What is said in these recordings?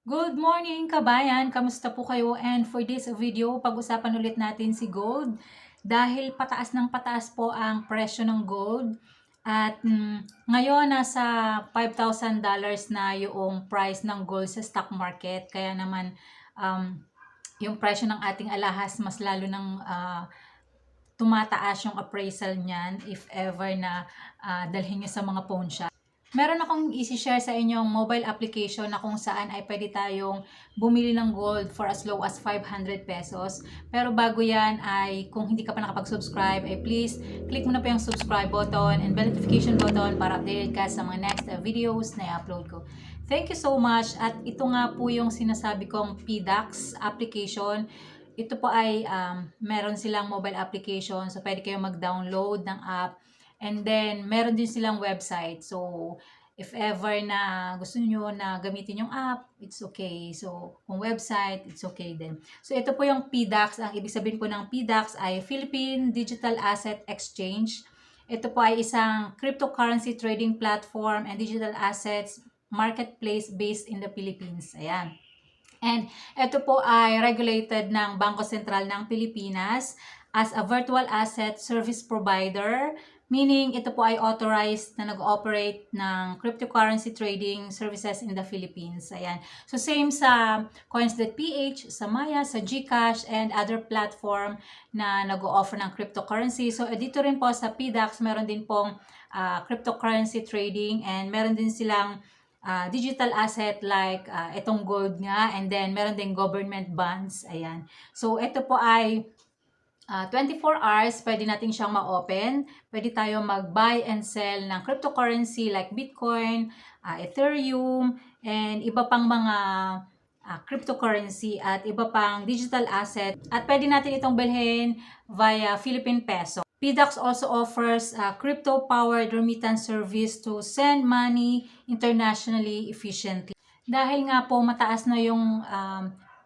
Good morning kabayan! Kamusta po kayo? And for this video, pag-usapan ulit natin si gold. Dahil pataas ng pataas po ang presyo ng gold. At ngayon nasa $5,000 na yung price ng gold sa stock market. Kaya naman yung presyo ng ating alahas mas lalo ng tumataas yung appraisal niyan if ever na dalhin nyo sa mga pawn shop. Meron akong isi-share sa inyong mobile application na kung saan ay pwede tayong bumili ng gold for as low as 500 pesos. Pero bago yan ay kung hindi ka pa nakapag-subscribe ay please click mo na po yung subscribe button and bell notification button para updated ka sa mga next videos na i-upload ko. Thank you so much at ito nga po yung sinasabi kong PDAX application. Ito po ay meron silang mobile application so pwede kayong mag-download ng app. And then, meron din silang website. So, if ever na gusto niyo na gamitin yung app, it's okay. So, kung website, it's okay din. So, ito po yung PDAX. Ang ibig sabihin po ng PDAX ay Philippine Digital Asset Exchange. Ito po ay isang cryptocurrency trading platform and digital assets marketplace based in the Philippines. Ayan. And ito po ay regulated ng Bangko Sentral ng Pilipinas as a virtual asset service provider. Meaning, ito po ay authorized na nag-operate ng cryptocurrency trading services in the Philippines. Ayan. So, same sa Coins.ph, sa Maya, sa GCash, and other platform na nag-o-offer ng cryptocurrency. So, dito rin po sa PDAX, meron din pong cryptocurrency trading and meron din silang digital asset like itong gold nga and then meron din government bonds. Ayan. So, ito po ay 24 hours, pwede natin siyang ma-open. Pwede tayo mag-buy and sell ng cryptocurrency like Bitcoin, Ethereum, and iba pang mga cryptocurrency at iba pang digital asset. At pwede natin itong bilhin via Philippine Peso. PDAX also offers a crypto-powered remittance service to send money internationally efficiently. Dahil nga po mataas na yung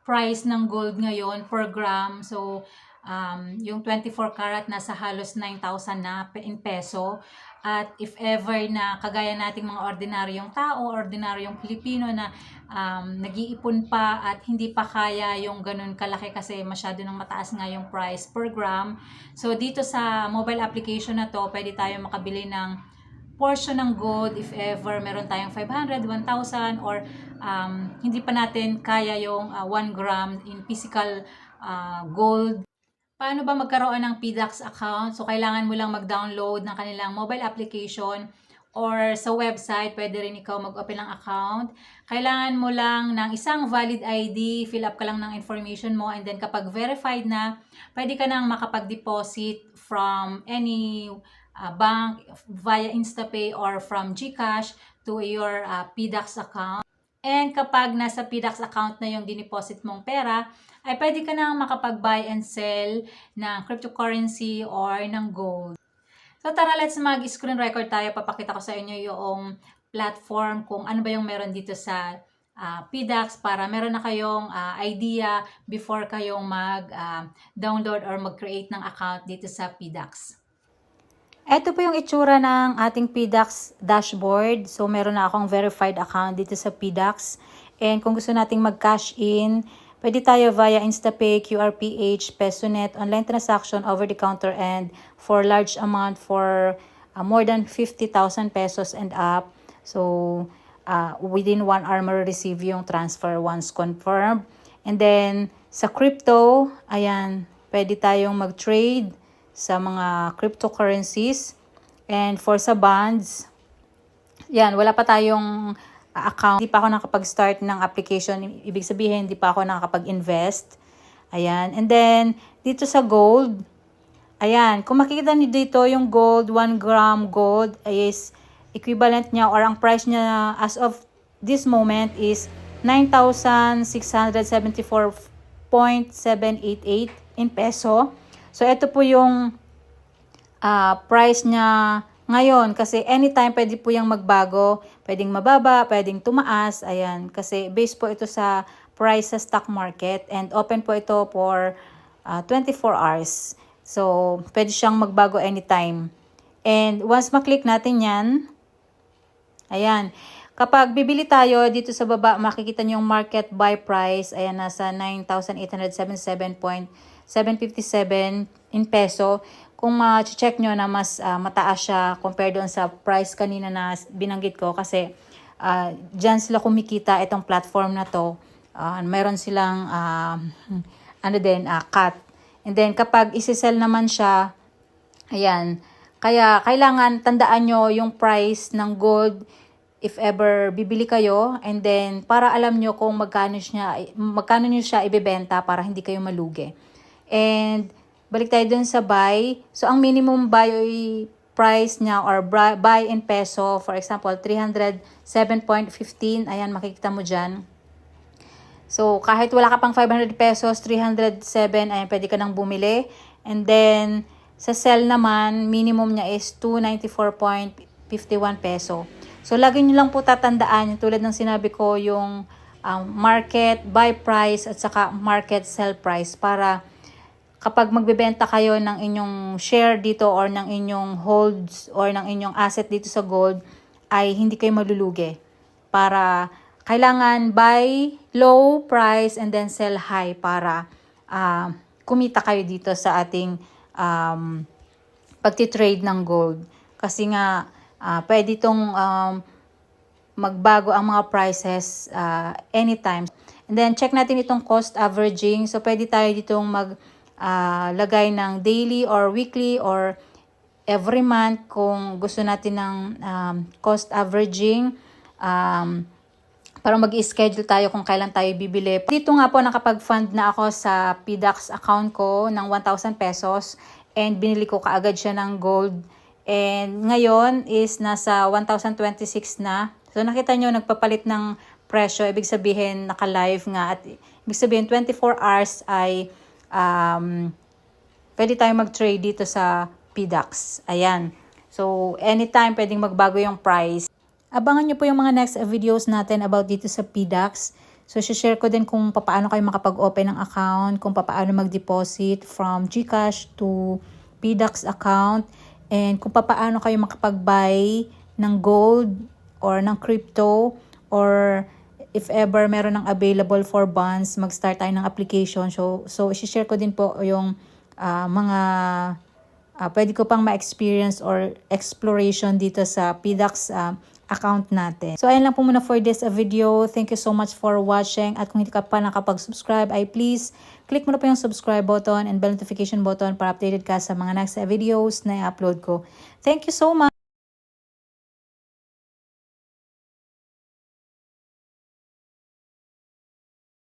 price ng gold ngayon per gram. So, yung 24 karat nasa halos 9,000 na in peso. At if ever na kagaya nating mga ordinaryong tao, ordinaryong Pilipino na nag-iipon pa at hindi pa kaya yung ganun kalaki kasi masyado nang mataas nga yung price per gram. So, dito sa mobile application na to, pwede tayo makabili ng portion ng gold if ever meron tayong 500, 1,000 or hindi pa natin kaya yung 1 gram in physical gold. Paano ba magkaroon ng PDAX account? So, kailangan mo lang mag-download ng kanilang mobile application or sa website, pwede rin ikaw mag-open ng account. Kailangan mo lang ng isang valid ID, fill up ka lang ng information mo, and then kapag verified na, pwede ka nang makapag-deposit from any bank via InstaPay or from GCash to your PDAX account. And kapag nasa PDAX account na yung diniposit mong pera, ay pwede ka nang makapag-buy and sell ng cryptocurrency or ng gold. So tara, let's mag-screen record tayo. Papakita ko sa inyo yung platform kung ano ba yung meron dito sa PDAX para meron na kayong idea before kayong mag-download or mag-create ng account dito sa PDAX. Ito po yung itsura ng ating PDAX dashboard. So, meron na akong verified account dito sa PDAX. And kung gusto nating mag-cash in, pwede tayo via InstaPay, QRPH, PesoNet, online transaction, over-the-counter, and for large amount for more than 50,000 pesos and up. So, within 1 hour ma-receive yung transfer once confirmed. And then, sa crypto, ayan, pwede tayong mag-trade sa mga cryptocurrencies. And for sa bonds, yan, wala pa tayong account. Hindi pa ako nakapag-start ng application. Ibig sabihin, hindi pa ako nakapag-invest. Ayan. And then, dito sa gold, ayan, kung makikita niyo dito, yung gold, 1 gram gold is equivalent niya or ang price niya as of this moment is 9,674.788 in peso. So, ito po yung price niya ngayon. Kasi anytime pwede po yung magbago. Pwedeng mababa, pwedeng tumaas. Ayan. Kasi based po ito sa price sa stock market. And open po ito for 24 hours. So, pwede siyang magbago anytime. And once maklik natin yan, ayan. Kapag bibili tayo dito sa baba, makikita niyo yung market buy price. Ayan, nasa 9,877.757 in peso. Kung ma-check nyo na mas mataas siya compare doon sa price kanina na binanggit ko kasi dyan sila kumikita itong platform na to. Meron silang cut. And then kapag isi-sell naman siya, ayan, kaya kailangan tandaan nyo yung price ng gold if ever bibili kayo, and then para alam nyo kung magkano nyo siya ibebenta para hindi kayo malugi. And balik tayo dun sa buy. So ang minimum buy price niya or buy in peso, for example, 307.15, ayan, makikita mo dyan. So kahit wala ka pang 500 pesos, 307, ayan, pwede ka nang bumili. And then sa sell naman, minimum niya is 294.51 peso. So, lagi nyo lang po tatandaan, tulad ng sinabi ko, yung market buy price at saka market sell price para kapag magbebenta kayo ng inyong share dito or ng inyong holds or ng inyong asset dito sa gold, ay hindi kayo malulugi. Para kailangan buy low price and then sell high para kumita kayo dito sa ating pagtitrade ng gold. Kasi nga, pwede itong magbago ang mga prices anytime. And then, check natin itong cost averaging. So, pwede tayo ditong maglagay ng daily or weekly or every month kung gusto natin ng cost averaging. Para mag-schedule tayo kung kailan tayo bibili. Dito nga po nakapag-fund na ako sa PDAX account ko ng 1,000 pesos and binili ko kaagad siya ng gold. And ngayon is nasa 1,026 na. So nakita nyo, nagpapalit ng presyo. Ibig sabihin, naka-live nga. At ibig sabihin, 24 hours ay pwede tayo mag-trade dito sa PDAX. Ayan. So anytime, pwedeng magbago yung price. Abangan nyo po yung mga next videos natin about dito sa PDAX. So share ko din kung paano kayo makapag-open ng account, kung paano mag-deposit from GCash to PDAX account. And kung paano kayo makapag-buy ng gold or ng crypto, or if ever meron ng available for bonds, mag-start tayo ng application. So i-share ko din po yung mga pwede ko pang ma-experience or exploration dito sa PDAX account natin. So ayan lang po muna for this video. Thank you so much for watching. At kung hindi ka pa nakapag-subscribe, ay please click mo na po yung subscribe button and bell notification button para updated ka sa mga next videos na i-upload ko. Thank you so much!